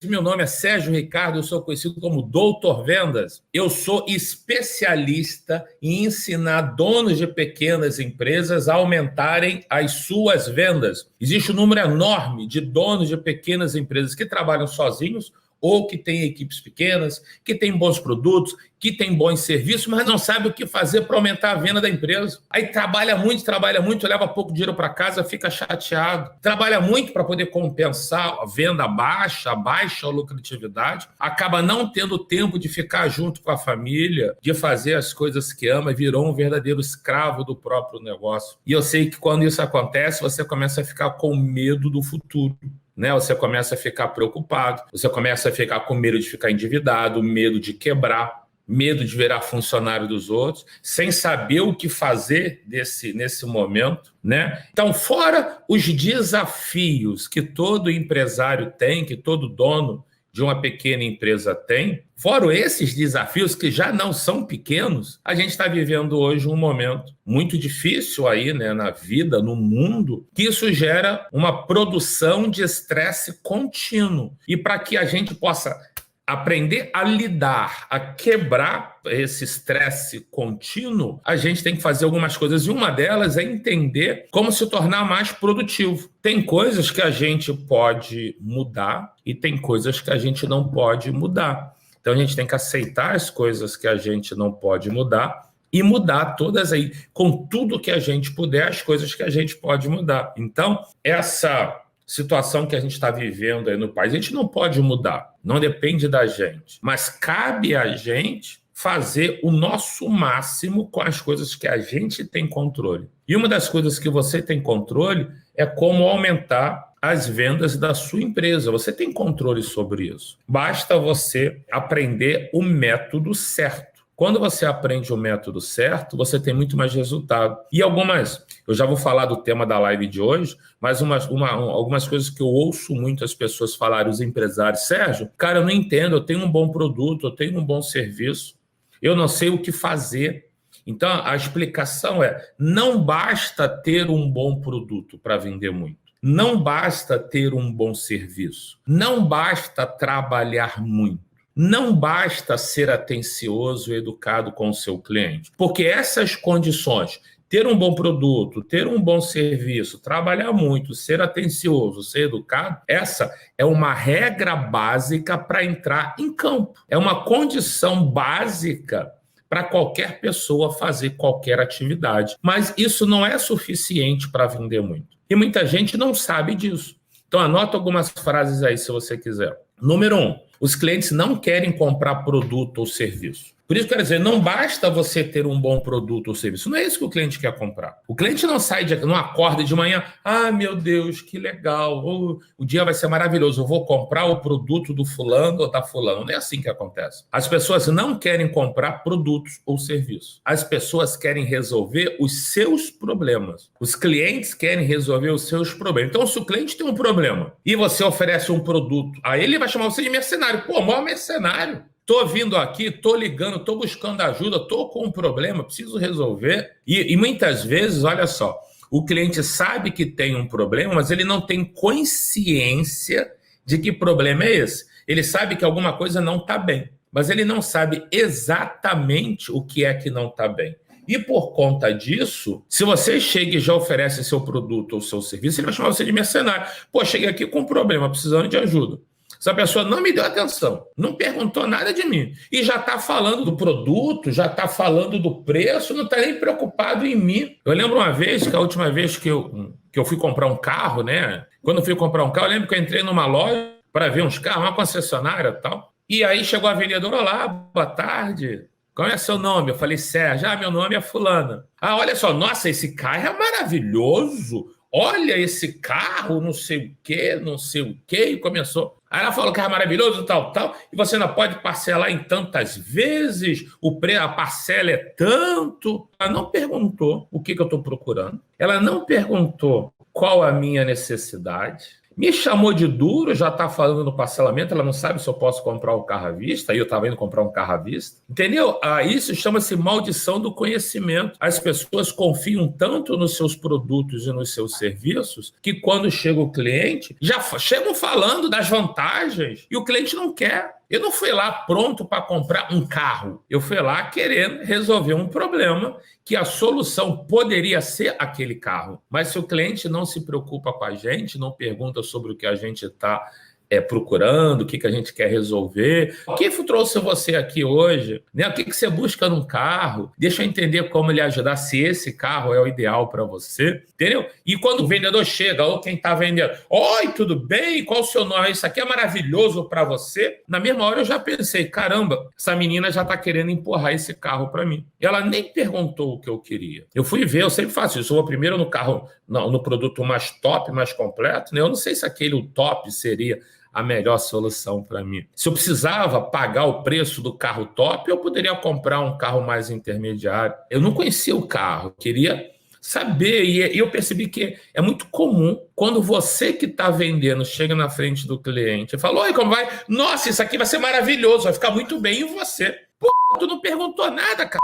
Meu nome é Sérgio Ricardo, eu sou conhecido como Doutor Vendas. Eu sou especialista em ensinar donos de pequenas empresas a aumentarem as suas vendas. Existe um número enorme de donos de pequenas empresas que trabalham sozinhos ou que têm equipes pequenas, que têm bons produtos, que têm bons serviços, mas não sabe o que fazer para aumentar a venda da empresa. Aí trabalha muito, leva pouco dinheiro para casa, fica chateado. Trabalha muito para poder compensar a venda baixa, a baixa lucratividade, acaba não tendo tempo de ficar junto com a família, de fazer as coisas que ama, virou um verdadeiro escravo do próprio negócio. E eu sei que quando isso acontece, você começa a ficar com medo do futuro. Você começa a ficar preocupado, você começa a ficar com medo de ficar endividado, medo de quebrar, medo de virar funcionário dos outros, sem saber o que fazer nesse momento, Então, fora os desafios que todo empresário tem, que todo dono de uma pequena empresa tem, fora esses desafios que já não são pequenos, a gente está vivendo hoje um momento muito difícil aí, na vida, no mundo, que isso gera uma produção de estresse contínuo. E para que a gente possa aprender a lidar, a quebrar esse estresse contínuo, a gente tem que fazer algumas coisas. E uma delas é entender como se tornar mais produtivo. Tem coisas que a gente pode mudar e tem coisas que a gente não pode mudar. Então a gente tem que aceitar as coisas que a gente não pode mudar e mudar todas aí, com tudo que a gente puder, as coisas que a gente pode mudar. Então, essa situação que a gente está vivendo aí no país, a gente não pode mudar, não depende da gente, mas cabe a gente fazer o nosso máximo com as coisas que a gente tem controle. E uma das coisas que você tem controle é como aumentar as vendas da sua empresa. Você tem controle sobre isso. Basta você aprender o método certo. Quando você aprende o método certo, você tem muito mais resultado. E eu já vou falar do tema da live de hoje, mas algumas coisas que eu ouço muito as pessoas falarem, os empresários: Sérgio, cara, eu não entendo, eu tenho um bom produto, eu tenho um bom serviço, eu não sei o que fazer. Então, a explicação é: não basta ter um bom produto para vender muito. Não basta ter um bom serviço. Não basta trabalhar muito. Não basta ser atencioso e educado com o seu cliente, porque essas condições, ter um bom produto, ter um bom serviço, trabalhar muito, ser atencioso, ser educado, essa é uma regra básica para entrar em campo. É uma condição básica para qualquer pessoa fazer qualquer atividade. Mas isso não é suficiente para vender muito. E muita gente não sabe disso. Então, anota algumas frases aí, se você quiser. Número 1. Os clientes não querem comprar produto ou serviço. Por isso, quero dizer, não basta você ter um bom produto ou serviço. Não é isso que o cliente quer comprar. O cliente não acorda de manhã: ah, meu Deus, que legal, o dia vai ser maravilhoso, eu vou comprar o produto do fulano ou da fulana. Não é assim que acontece. As pessoas não querem comprar produtos ou serviços. As pessoas querem resolver os seus problemas. Os clientes querem resolver os seus problemas. Então, se o cliente tem um problema e você oferece um produto, aí ele vai chamar você de mercenário. Pô, maior mercenário. Estou vindo aqui, estou ligando, estou buscando ajuda, estou com um problema, preciso resolver. E muitas vezes, olha só, o cliente sabe que tem um problema, mas ele não tem consciência de que problema é esse. Ele sabe que alguma coisa não está bem, mas ele não sabe exatamente o que é que não está bem. E por conta disso, se você chega e já oferece seu produto ou seu serviço, ele vai chamar você de mercenário. Pô, cheguei aqui com um problema, precisando de ajuda. Essa pessoa não me deu atenção, não perguntou nada de mim. E já está falando do produto, já está falando do preço, não está nem preocupado em mim. Eu lembro uma vez, que a última vez que eu fui comprar um carro, Quando eu fui comprar um carro, eu lembro que eu entrei numa loja para ver uns carros, uma concessionária e tal. E aí chegou a vendedora: olá, boa tarde. Qual é seu nome? Eu falei: Sérgio. Ah, meu nome é fulana. Ah, olha só, nossa, esse carro é maravilhoso. Olha esse carro, não sei o quê, e começou. Aí ela falou que era maravilhoso, tal, e você ainda pode parcelar em tantas vezes, a parcela é tanto. Ela não perguntou o que eu estou procurando, ela não perguntou qual a minha necessidade, Me chamou de duro, já está falando no parcelamento, ela não sabe se eu posso comprar o carro à vista, aí eu estava indo comprar um carro à vista. Entendeu? Isso chama-se maldição do conhecimento. As pessoas confiam tanto nos seus produtos e nos seus serviços que quando chega o cliente, já chegam falando das vantagens e o cliente não quer. Eu não fui lá pronto para comprar um carro. Eu fui lá querendo resolver um problema que a solução poderia ser aquele carro. Mas se o cliente não se preocupa com a gente, não pergunta sobre o que a gente está procurando, o que a gente quer resolver. O que trouxe você aqui hoje? Né? O que você busca num carro? Deixa eu entender como lhe ajudar, se esse carro é o ideal para você. Entendeu? E quando o vendedor chega, ou quem está vendendo, oi, tudo bem? Qual o seu nome? Isso aqui é maravilhoso para você? Na mesma hora eu já pensei, caramba, essa menina já está querendo empurrar esse carro para mim. Ela nem perguntou o que eu queria. Eu fui ver, eu sempre faço isso. Eu vou primeiro no carro, no produto mais top, mais completo. Né? Eu não sei se aquele o top seria a melhor solução para mim. Se eu precisava pagar o preço do carro top, eu poderia comprar um carro mais intermediário. Eu não conhecia o carro, eu queria saber, e eu percebi que é muito comum quando você que está vendendo chega na frente do cliente e fala, oi, como vai? Nossa, isso aqui vai ser maravilhoso, vai ficar muito bem, e você? Pô, tu não perguntou nada, cara.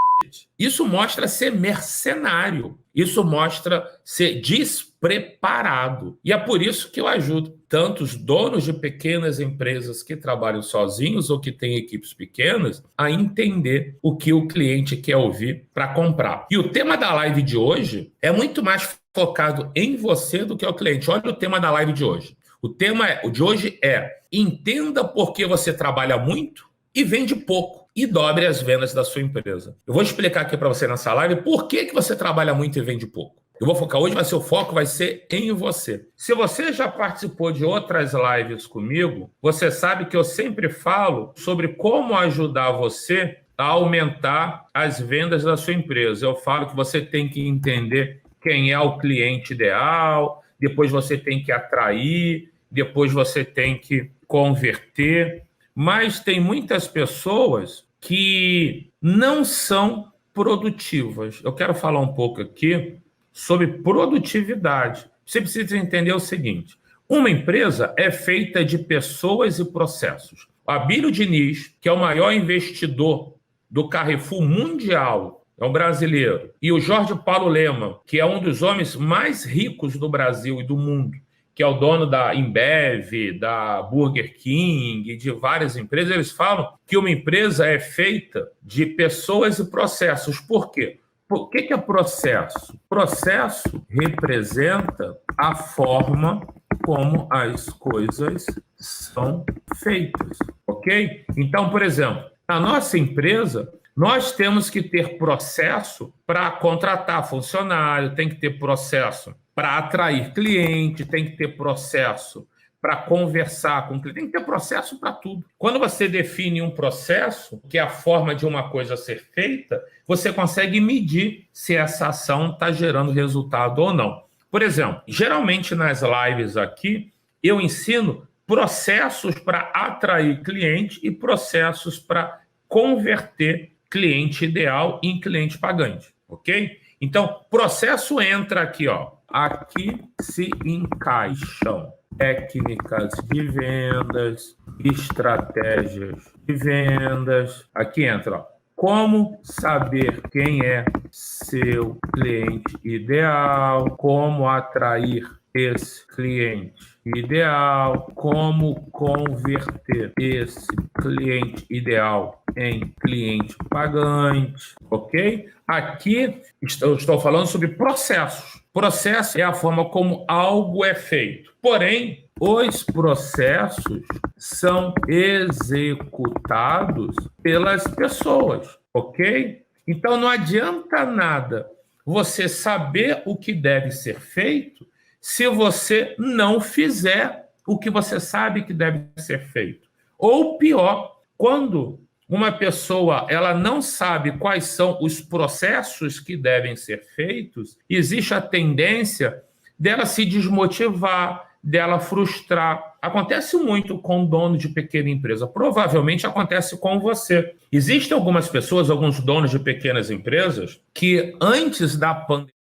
Isso mostra ser mercenário. Isso mostra ser despreparado. E é por isso que eu ajudo tantos donos de pequenas empresas que trabalham sozinhos ou que têm equipes pequenas a entender o que o cliente quer ouvir para comprar. E o tema da live de hoje é muito mais focado em você do que o cliente. Olha o tema da live de hoje. O tema de hoje é: entenda por que você trabalha muito e vende pouco, e dobre as vendas da sua empresa. Eu vou explicar aqui para você nessa live por que você trabalha muito e vende pouco. Eu vou focar hoje, mas seu foco vai ser em você. Se você já participou de outras lives comigo, você sabe que eu sempre falo sobre como ajudar você a aumentar as vendas da sua empresa. Eu falo que você tem que entender quem é o cliente ideal, depois você tem que atrair, depois você tem que converter. Mas tem muitas pessoas que não são produtivas. Eu quero falar um pouco aqui sobre produtividade. Você precisa entender o seguinte: uma empresa é feita de pessoas e processos. O Abílio Diniz, que é o maior investidor do Carrefour mundial, é um brasileiro, e o Jorge Paulo Lemann, que é um dos homens mais ricos do Brasil e do mundo, que é o dono da Embev, da Burger King, de várias empresas, eles falam que uma empresa é feita de pessoas e processos. Por quê? O que é processo? Processo representa a forma como as coisas são feitas, ok? Então, por exemplo, na nossa empresa, nós temos que ter processo para contratar funcionário, tem que ter processo para atrair cliente, tem que ter processo para conversar com o cliente, tem que ter processo para tudo. Quando você define um processo, que é a forma de uma coisa ser feita, você consegue medir se essa ação está gerando resultado ou não. Por exemplo, geralmente nas lives aqui, eu ensino processos para atrair cliente e processos para converter cliente ideal em cliente pagante, ok? Então, processo entra aqui, ó. Aqui se encaixam técnicas de vendas, estratégias de vendas. Aqui entra, ó, como saber quem é seu cliente ideal, como atrair esse cliente ideal, como converter esse cliente ideal em cliente pagante, ok? Aqui eu estou falando sobre processos. Processo é a forma como algo é feito. Porém, os processos são executados pelas pessoas, ok? Então não adianta nada você saber o que deve ser feito se você não fizer o que você sabe que deve ser feito. Ou pior, quando uma pessoa ela não sabe quais são os processos que devem ser feitos, existe a tendência dela se desmotivar, dela frustrar. Acontece muito com dono de pequena empresa. Provavelmente acontece com você. Existem algumas pessoas, alguns donos de pequenas empresas, que antes da pandemia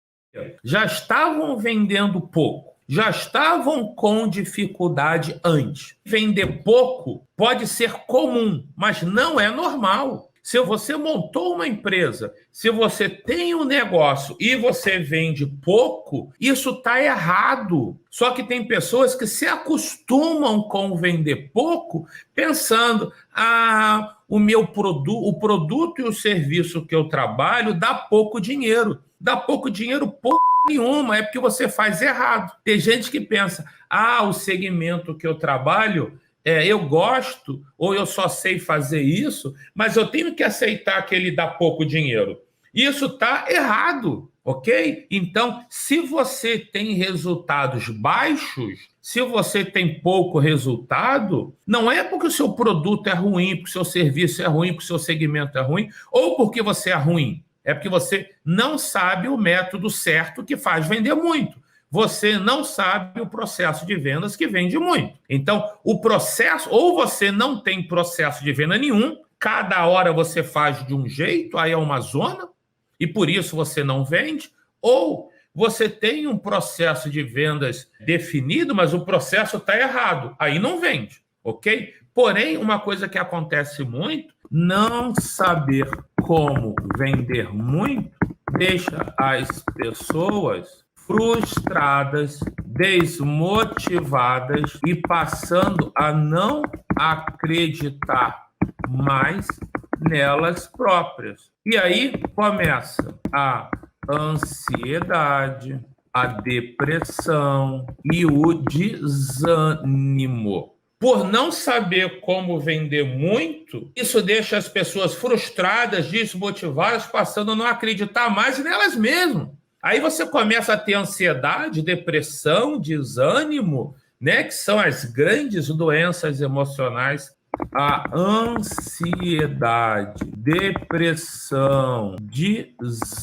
já estavam vendendo pouco. já estavam com dificuldade antes. Vender pouco pode ser comum, mas não é normal. Se você montou uma empresa, se você tem um negócio e você vende pouco, isso está errado. Só que tem pessoas que se acostumam com vender pouco, pensando, o produto e o serviço que eu trabalho dá pouco dinheiro. Dá pouco dinheiro, pouco nenhuma, é porque você faz errado. Tem gente que pensa, o segmento que eu trabalho, eu gosto, ou eu só sei fazer isso, mas eu tenho que aceitar que ele dá pouco dinheiro. Isso está errado, ok? Então, se você tem resultados baixos, se você tem pouco resultado, não é porque o seu produto é ruim, porque o seu serviço é ruim, porque o seu segmento é ruim, ou porque você é ruim. É porque você não sabe o método certo que faz vender muito. Você não sabe o processo de vendas que vende muito. Então, o processo, ou você não tem processo de venda nenhum, cada hora você faz de um jeito, aí é uma zona, e por isso você não vende, ou você tem um processo de vendas definido, mas o processo está errado, aí não vende, ok? Porém, uma coisa que acontece muito, não saber como vender muito deixa as pessoas frustradas, desmotivadas e passando a não acreditar mais nelas próprias. E aí começa a ansiedade, a depressão e o desânimo. Por não saber como vender muito, isso deixa as pessoas frustradas, desmotivadas, passando a não acreditar mais nelas mesmas. Aí você começa a ter ansiedade, depressão, desânimo, né? Que são as grandes doenças emocionais. A ansiedade, depressão, desânimo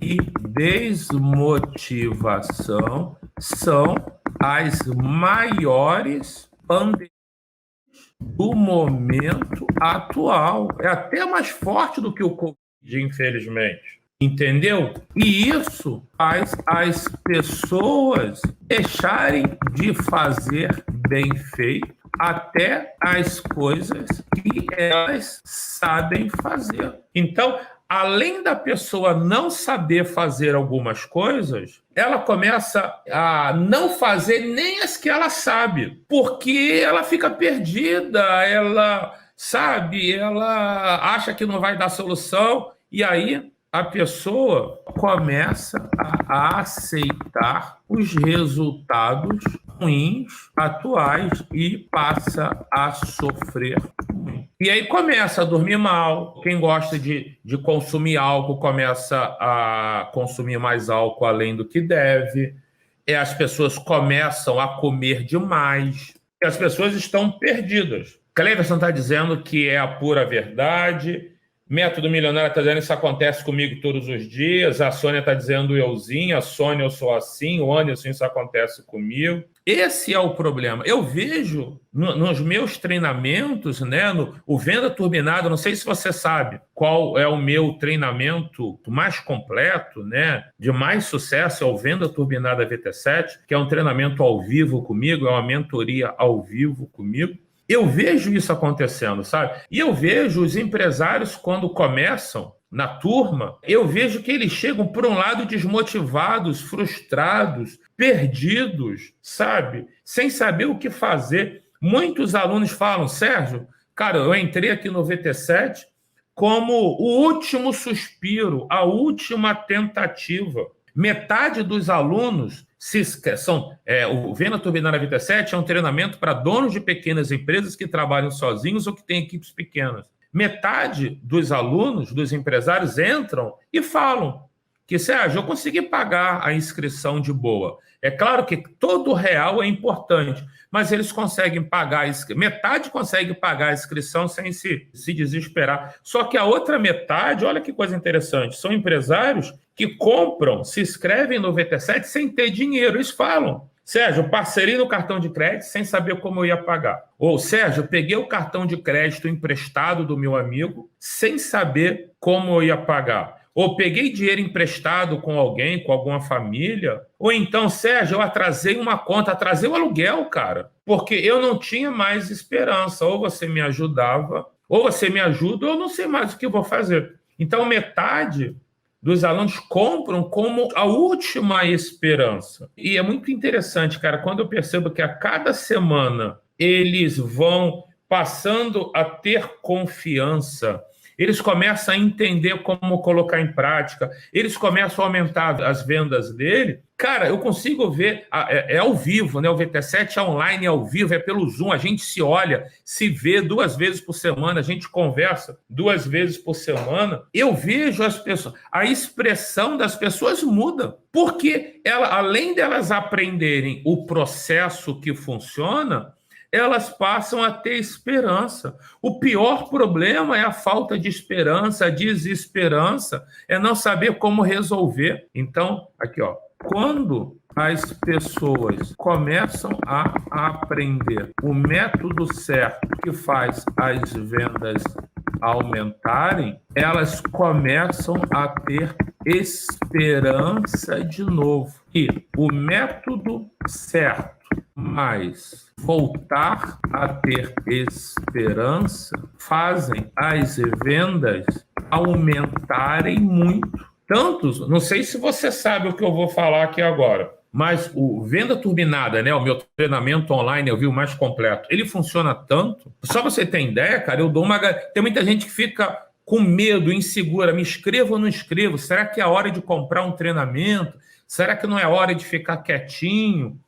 e desmotivação são as maiores pandemias do momento atual. É até mais forte do que o Covid, infelizmente. Entendeu? E isso faz as pessoas deixarem de fazer bem feito até as coisas que elas sabem fazer. Então, além da pessoa não saber fazer algumas coisas, ela começa a não fazer nem as que ela sabe, porque ela fica perdida, ela acha que não vai dar solução, e aí a pessoa começa a aceitar os resultados ruins atuais e passa a sofrer muito. E aí começa a dormir mal. Quem gosta de consumir álcool começa a consumir mais álcool além do que deve. As pessoas começam a comer demais. E as pessoas estão perdidas. Cleverson está dizendo que é a pura verdade. Método Milionário está dizendo que isso acontece comigo todos os dias. A Sônia está dizendo euzinho. A Sônia, eu sou assim. O Anderson, isso acontece comigo. Esse é o problema. Eu vejo nos meus treinamentos, né, o Venda Turbinada, não sei se você sabe qual é o meu treinamento mais completo, né, de mais sucesso, é o Venda Turbinada VT7, que é um treinamento ao vivo comigo, é uma mentoria ao vivo comigo. Eu vejo isso acontecendo, sabe? E eu vejo os empresários, quando começam na turma, eu vejo que eles chegam, por um lado, desmotivados, frustrados, perdidos, sabe? Sem saber o que fazer. Muitos alunos falam, Sérgio, cara, eu entrei aqui no VT7 como o último suspiro, a última tentativa. Metade dos alunos o Venda Turbinada VT7 é um treinamento para donos de pequenas empresas que trabalham sozinhos ou que têm equipes pequenas. Metade dos alunos, dos empresários, entram e falam que, Sérgio, eu consegui pagar a inscrição de boa. É claro que todo real é importante, mas eles conseguem pagar, metade consegue pagar a inscrição sem se desesperar. Só que a outra metade, olha que coisa interessante, são empresários que compram, se inscrevem no VT7 sem ter dinheiro. Eles falam, Sérgio, parcelei no cartão de crédito sem saber como eu ia pagar. Ou, Sérgio, peguei o cartão de crédito emprestado do meu amigo sem saber como eu ia pagar. ou peguei dinheiro emprestado com alguém, com alguma família, ou então, Sérgio, eu atrasei uma conta, atrasei o aluguel, cara, porque eu não tinha mais esperança. Ou você me ajudava, ou você me ajuda, ou eu não sei mais o que eu vou fazer. Então, metade dos alunos compram como a última esperança. E é muito interessante, cara, quando eu percebo que a cada semana eles vão passando a ter confiança, eles começam a entender como colocar em prática, eles começam a aumentar as vendas dele. Cara, eu consigo ver, é ao vivo, né? O VT7 é online, é ao vivo, é pelo Zoom, a gente se olha, se vê 2 vezes por semana, a gente conversa 2 vezes por semana. Eu vejo as pessoas, a expressão das pessoas muda, porque além delas aprenderem o processo que funciona, elas passam a ter esperança. O pior problema é a falta de esperança, a desesperança, é não saber como resolver. Então, aqui, ó, quando as pessoas começam a aprender o método certo que faz as vendas aumentarem, elas começam a ter esperança de novo. E o método certo, mas voltar a ter esperança, fazem as vendas aumentarem muito. Tantos, não sei se você sabe o que eu vou falar aqui agora, mas o Venda Turbinada, né, o meu treinamento online, eu vi o mais completo, ele funciona tanto. Só pra você ter ideia, cara, eu dou uma... Tem muita gente que fica com medo, insegura, me inscrevo ou não inscrevo? Será que é a hora de comprar um treinamento? Será que não é hora de ficar quietinho?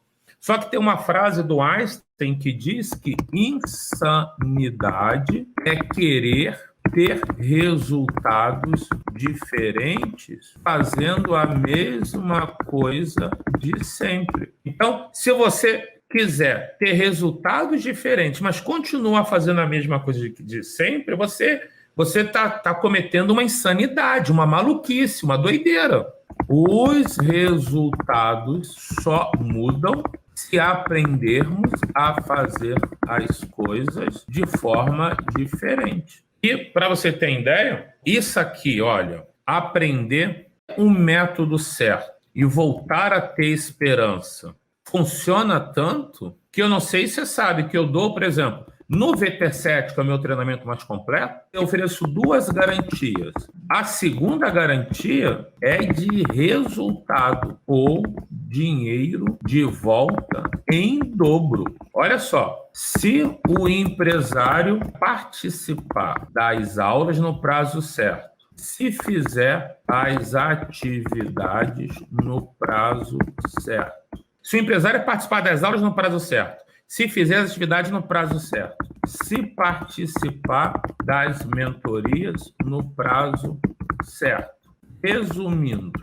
Só que tem uma frase do Einstein que diz que insanidade é querer ter resultados diferentes fazendo a mesma coisa de sempre. Então, se você quiser ter resultados diferentes, mas continuar fazendo a mesma coisa de sempre, você está cometendo uma insanidade, uma maluquice, uma doideira. Os resultados só mudam se aprendermos a fazer as coisas de forma diferente. E, para você ter ideia, isso aqui, olha, aprender um método certo e voltar a ter esperança funciona tanto que eu não sei se você sabe que eu dou, por exemplo, no VT7, que é o meu treinamento mais completo, eu ofereço 2 garantias. A segunda garantia é de resultado ou dinheiro de volta em dobro. Olha só, se o empresário participar das aulas no prazo certo, se fizer as atividades no prazo certo, se o empresário participar das aulas no prazo certo, se fizer as atividades no prazo certo, se participar das mentorias no prazo certo. Resumindo,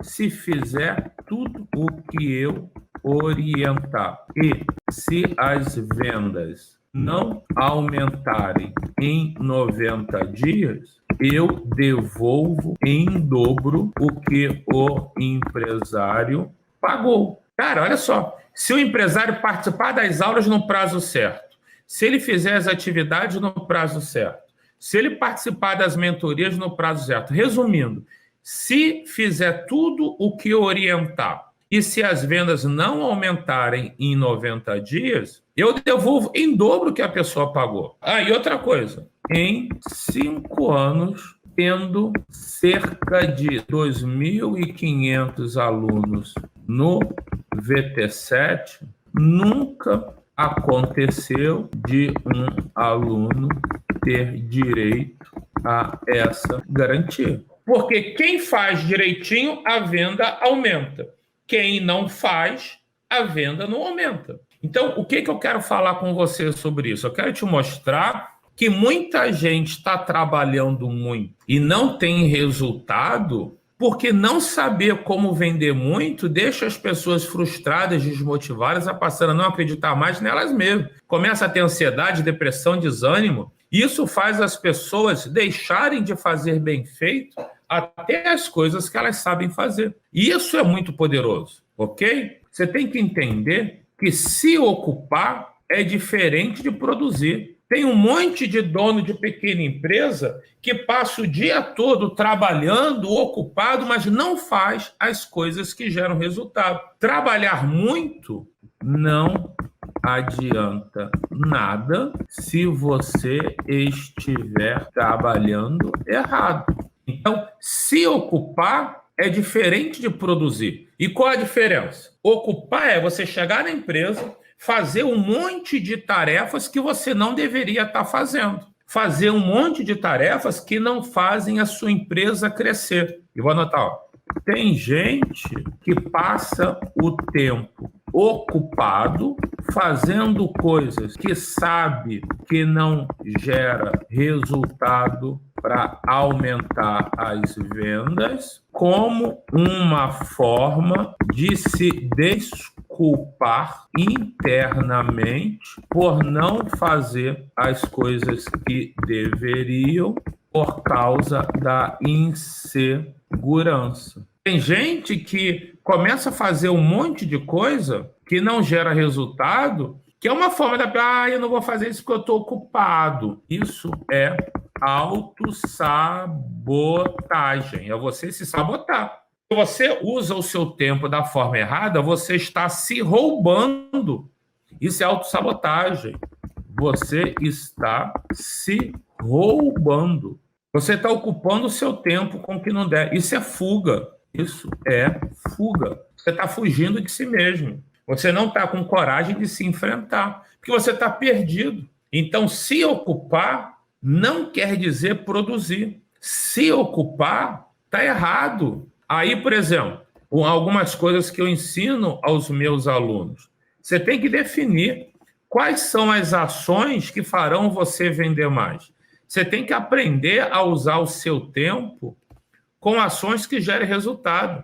se fizer tudo o que eu orientar e se as vendas não aumentarem em 90 dias, eu devolvo em dobro o que o empresário pagou. Cara, olha só, se o empresário participar das aulas no prazo certo, se ele fizer as atividades no prazo certo, se ele participar das mentorias no prazo certo, resumindo, se fizer tudo o que orientar e se as vendas não aumentarem em 90 dias, eu devolvo em dobro o que a pessoa pagou. E outra coisa, em 5 anos, tendo cerca de 2.500 alunos no VT7, nunca aconteceu de um aluno ter direito a essa garantia. Porque quem faz direitinho, a venda aumenta. Quem não faz, a venda não aumenta. Então, o que eu quero falar com você sobre isso? Eu quero te mostrar que muita gente está trabalhando muito e não tem resultado porque não saber como vender muito deixa as pessoas frustradas, desmotivadas, a passar a não acreditar mais nelas mesmas. Começa a ter ansiedade, depressão, desânimo. Isso faz as pessoas deixarem de fazer bem feito até as coisas que elas sabem fazer. E isso é muito poderoso, ok? Você tem que entender que se ocupar é diferente de produzir. Tem um monte de dono de pequena empresa que passa o dia todo trabalhando, ocupado, mas não faz as coisas que geram resultado. Trabalhar muito não adianta nada se você estiver trabalhando errado. Então, se ocupar é diferente de produzir. E qual a diferença? Ocupar é você chegar na empresa, fazer um monte de tarefas que você não deveria estar fazendo. Fazer um monte de tarefas que não fazem a sua empresa crescer. E vou anotar, ó. Tem gente que passa o tempo ocupado fazendo coisas que sabe que não gera resultado para aumentar as vendas, como uma forma de se desculpar internamente por não fazer as coisas que deveriam por causa da insegurança. Tem gente que começa a fazer um monte de coisa que não gera resultado, que é uma forma da eu não vou fazer isso porque eu estou ocupado. Isso é autossabotagem, é você se sabotar. Se você usa o seu tempo da forma errada, você está se roubando. Isso é autossabotagem. Você está se roubando. Você está ocupando o seu tempo com o que não der. Isso é fuga. Isso é fuga. Você está fugindo de si mesmo. Você não está com coragem de se enfrentar, porque você está perdido. Então, se ocupar não quer dizer produzir. Se ocupar, está errado. Aí, por exemplo, algumas coisas que eu ensino aos meus alunos. Você tem que definir quais são as ações que farão você vender mais. Você tem que aprender a usar o seu tempo com ações que gerem resultado.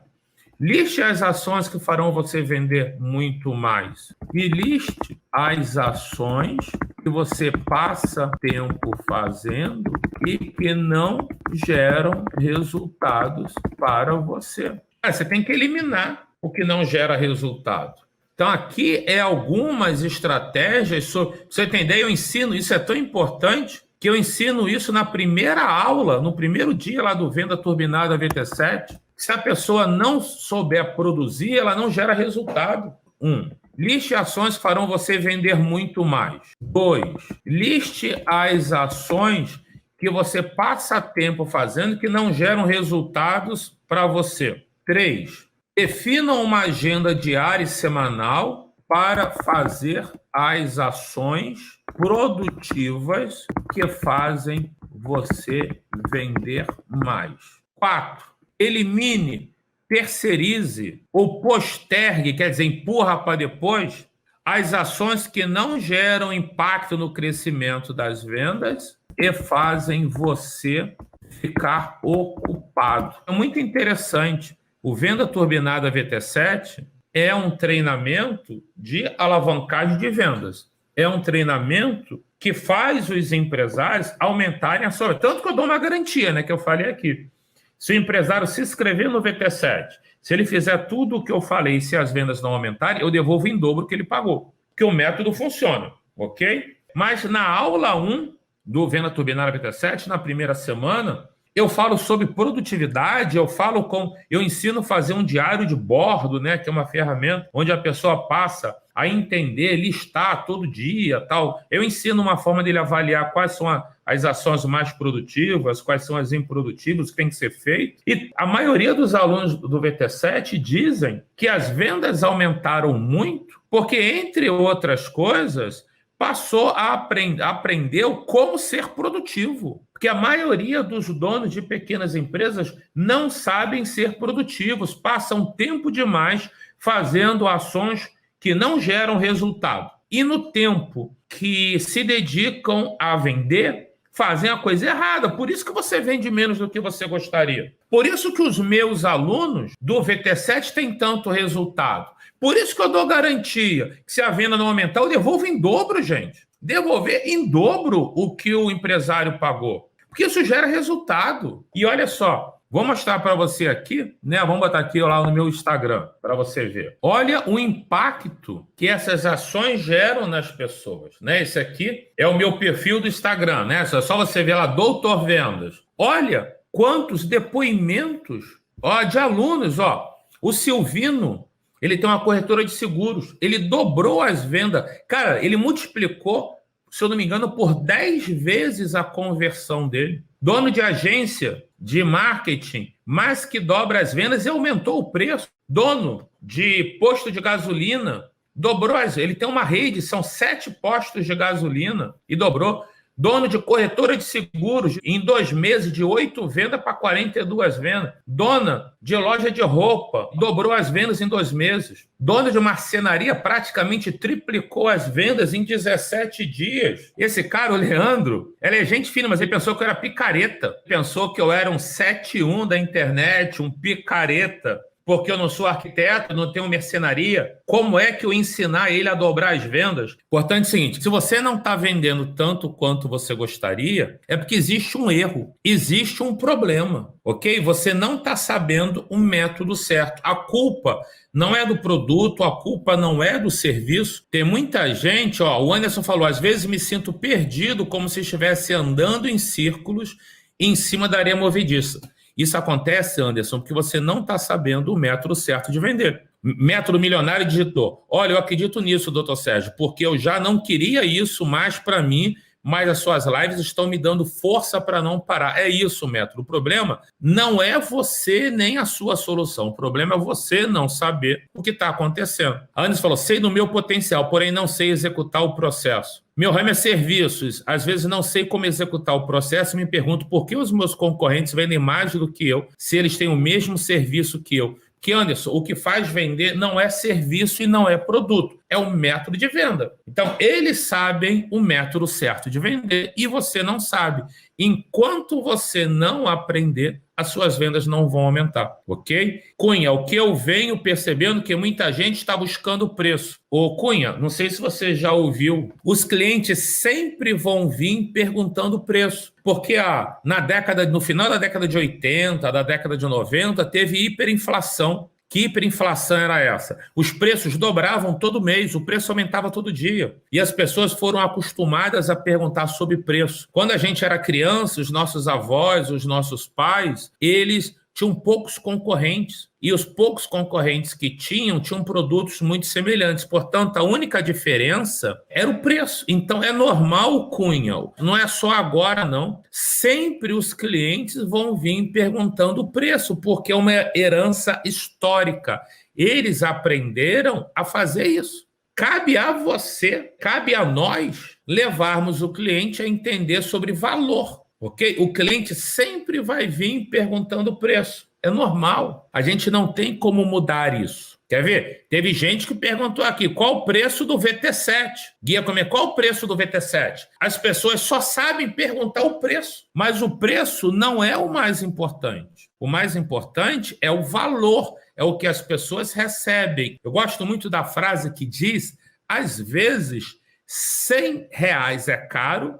Liste as ações que farão você vender muito mais. E liste as ações que você passa tempo fazendo e que não geram resultados para você. Você tem que eliminar o que não gera resultado. Então, aqui é algumas estratégias. Você entendeu? Eu ensino, isso é tão importante, que eu ensino isso na primeira aula, no primeiro dia lá do Venda Turbinada VT7. Se a pessoa não souber produzir, ela não gera resultado. 1. Liste ações que farão você vender muito mais. 2. Liste as ações que você passa tempo fazendo que não geram resultados para você. 3. Defina uma agenda diária e semanal para fazer as ações produtivas que fazem você vender mais. 4. Elimine, terceirize ou postergue, quer dizer, empurra para depois, as ações que não geram impacto no crescimento das vendas e fazem você ficar ocupado. É muito interessante. O Venda Turbinada VT7 é um treinamento de alavancagem de vendas. É um treinamento que faz os empresários aumentarem a sua... Tanto que eu dou uma garantia, né, que eu falei aqui. Se o empresário se inscrever no VT7, se ele fizer tudo o que eu falei e se as vendas não aumentarem, eu devolvo em dobro o que ele pagou. Porque o método funciona, ok? Mas na aula 1 do Venda Turbinada VT7, na primeira semana, eu falo sobre produtividade, eu ensino a fazer um diário de bordo, né, que é uma ferramenta onde a pessoa passa a entender, listar todo dia, tal. Eu ensino uma forma dele avaliar quais são as ações mais produtivas, quais são as improdutivas, o que tem que ser feito. E a maioria dos alunos do VT7 dizem que as vendas aumentaram muito porque, entre outras coisas, passou a aprender como ser produtivo. Porque a maioria dos donos de pequenas empresas não sabem ser produtivos, passam tempo demais fazendo ações que não geram resultado. E no tempo que se dedicam a vender, fazem a coisa errada. Por isso que você vende menos do que você gostaria. Por isso que os meus alunos do VT7 têm tanto resultado. Por isso que eu dou garantia que se a venda não aumentar, eu devolvo em dobro, gente. Devolver em dobro o que o empresário pagou. Porque isso gera resultado. E olha só, Vou mostrar para você aqui, né? Vamos botar aqui lá no meu Instagram para você ver. Olha o impacto que essas ações geram nas pessoas, né? Esse aqui é o meu perfil do Instagram, né? É só você ver lá, Doutor Vendas. Olha quantos depoimentos, ó, de alunos, ó. O Silvino, ele tem uma corretora de seguros, ele dobrou as vendas. Cara, ele multiplicou, se eu não me engano, por 10 vezes a conversão dele. Dono de agência de marketing, mais que dobra as vendas e aumentou o preço. Dono de posto de gasolina, dobrou ele tem uma rede, são 7 postos de gasolina e dobrou. Dono de corretora de seguros, em 2 meses, de 8 vendas para 42 vendas. Dona de loja de roupa, dobrou as vendas em 2 meses. Dona de marcenaria, praticamente triplicou as vendas em 17 dias. Esse cara, o Leandro, ele é gente fina, mas ele pensou que eu era picareta. Pensou que eu era um 7-1 da internet, um picareta. Porque eu não sou arquiteto, não tenho mercenaria. Como é que eu ensinar ele a dobrar as vendas? Importante é o seguinte, se você não está vendendo tanto quanto você gostaria, é porque existe um erro, existe um problema, ok? Você não está sabendo o método certo. A culpa não é do produto, a culpa não é do serviço. Tem muita gente, ó, o Anderson falou, às vezes me sinto perdido, como se estivesse andando em círculos em cima da areia movediça. Isso acontece, Anderson, porque você não está sabendo o método certo de vender. Método milionário digitou. Olha, eu acredito nisso, doutor Sérgio, porque eu já não queria isso mais para mim, mas as suas lives estão me dando força para não parar. É isso o método. O problema não é você nem a sua solução. O problema é você não saber o que está acontecendo. A Anderson falou, sei do meu potencial, porém não sei executar o processo. Meu ramo é serviços. Às vezes não sei como executar o processo e me pergunto por que os meus concorrentes vendem mais do que eu, se eles têm o mesmo serviço que eu. Que, Anderson, o que faz vender não é serviço e não é produto, é o método de venda. Então, eles sabem o método certo de vender e você não sabe. Enquanto você não aprender, as suas vendas não vão aumentar, ok? Cunha, o que eu venho percebendo que muita gente está buscando preço. Ô, Cunha, não sei se você já ouviu, os clientes sempre vão vir perguntando o preço, porque no final da década de 80, da década de 90, teve hiperinflação. Que hiperinflação era essa? Os preços dobravam todo mês, o preço aumentava todo dia. E as pessoas foram acostumadas a perguntar sobre preço. Quando a gente era criança, os nossos avós, os nossos pais, eles tinham poucos concorrentes. E os poucos concorrentes que tinham produtos muito semelhantes. Portanto, a única diferença era o preço. Então, é normal, Cunha. Não é só agora, não. Sempre os clientes vão vir perguntando o preço, porque é uma herança histórica. Eles aprenderam a fazer isso. Cabe a você, cabe a nós, levarmos o cliente a entender sobre valor. Ok? O cliente sempre vai vir perguntando o preço. É normal. A gente não tem como mudar isso. Quer ver? Teve gente que perguntou aqui, qual o preço do VT7? Guia, qual o preço do VT7? As pessoas só sabem perguntar o preço, mas o preço não é o mais importante. O mais importante é o valor, é o que as pessoas recebem. Eu gosto muito da frase que diz, às vezes, R$100 é caro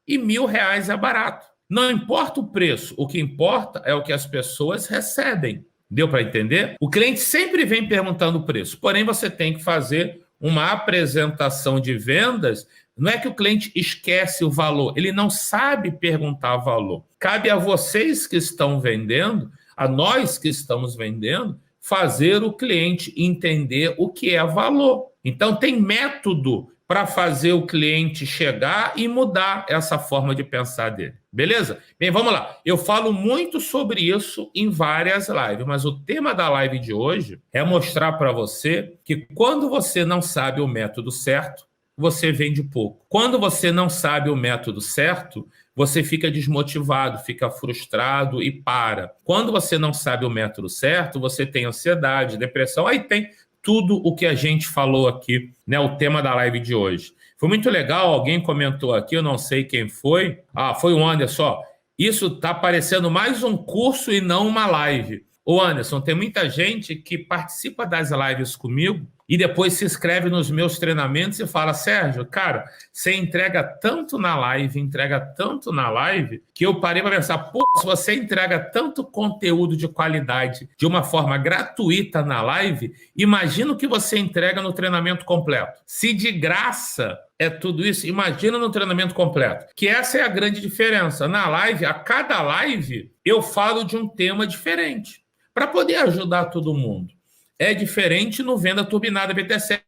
e R$1.000 é barato. Não importa o preço, o que importa é o que as pessoas recebem. Deu para entender? O cliente sempre vem perguntando o preço, porém você tem que fazer uma apresentação de vendas. Não é que o cliente esquece o valor, ele não sabe perguntar valor. Cabe a vocês que estão vendendo, a nós que estamos vendendo, fazer o cliente entender o que é valor. Então tem método para fazer o cliente chegar e mudar essa forma de pensar dele. Beleza? Bem, vamos lá. Eu falo muito sobre isso em várias lives, mas o tema da live de hoje é mostrar para você que quando você não sabe o método certo, você vende pouco. Quando você não sabe o método certo, você fica desmotivado, fica frustrado e para. Quando você não sabe o método certo, você tem ansiedade, depressão, aí tem tudo o que a gente falou aqui, né? O tema da live de hoje. Foi muito legal, alguém comentou aqui, eu não sei quem foi. Foi o Anderson. Isso está parecendo mais um curso e não uma live. Ô Anderson, tem muita gente que participa das lives comigo e depois se inscreve nos meus treinamentos e fala, Sérgio, cara, você entrega tanto na live, que eu parei para pensar, pô, se você entrega tanto conteúdo de qualidade de uma forma gratuita na live, imagina o que você entrega no treinamento completo. Se de graça é tudo isso, imagina no treinamento completo. Que essa é a grande diferença. Na live, a cada live, eu falo de um tema diferente, para poder ajudar todo mundo. É diferente no Venda Turbinada BT7,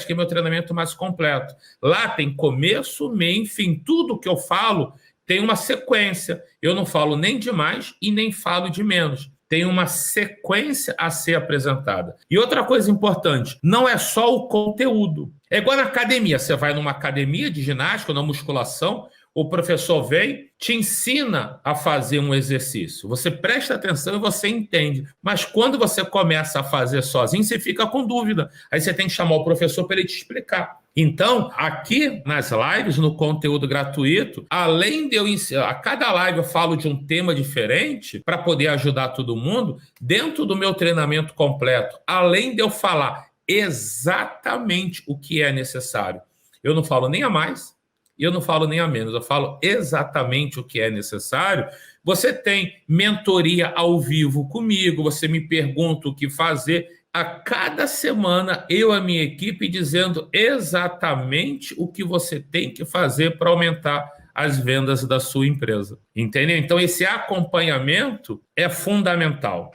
que é meu treinamento mais completo. Lá tem começo, meio, fim. Tudo que eu falo tem uma sequência. Eu não falo nem de mais e nem falo de menos. Tem uma sequência a ser apresentada. E outra coisa importante, não é só o conteúdo. É igual na academia. Você vai numa academia de ginástica, na musculação, o professor vem, te ensina a fazer um exercício. Você presta atenção e você entende. Mas quando você começa a fazer sozinho, você fica com dúvida. Aí você tem que chamar o professor para ele te explicar. Então, aqui nas lives, no conteúdo gratuito, além de eu ensinar, a cada live eu falo de um tema diferente para poder ajudar todo mundo, dentro do meu treinamento completo, além de eu falar exatamente o que é necessário, eu não falo nem a mais, e eu não falo nem a menos, eu falo exatamente o que é necessário. Você tem mentoria ao vivo comigo, você me pergunta o que fazer. A cada semana, eu e a minha equipe dizendo exatamente o que você tem que fazer para aumentar as vendas da sua empresa. Entendeu? Então, esse acompanhamento é fundamental.